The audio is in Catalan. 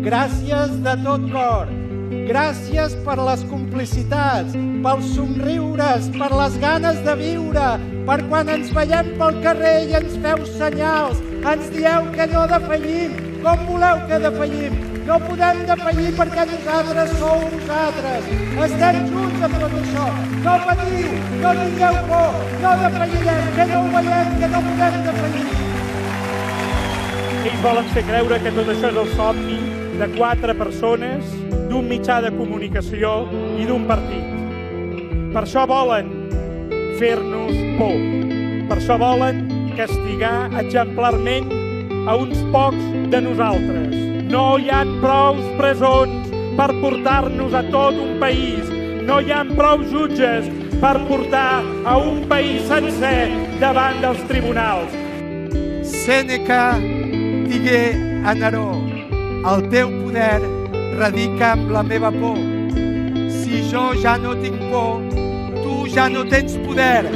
gràcies de tot cor. Gràcies per les complicitats, pels somriures, per les ganes de viure, per quan ens veiem pel carrer i ens feu senyals, ens dieu que no defallim. Com voleu que defallim? No podem defallir perquè nosaltres sou vosaltres. Estem junts amb tot això. No patiu, no tingueu por, no defallirem, que no ho veiem, que no podem defallir. Ells volen fer creure que tot això és el somni de 4 persones, d'un mitjà de comunicació i d'un partit. Per això volen fer-nos por. Per això volen castigar exemplarment a uns pocs de nosaltres. No hi ha prou presons per portar-nos a tot un país. No hi ha prou jutges per portar a un país sencer davant dels tribunals. Sèneca digué a Neró: el teu poder radica amb la meva por. Si jo ja no tinc por, tu ja no tens poder.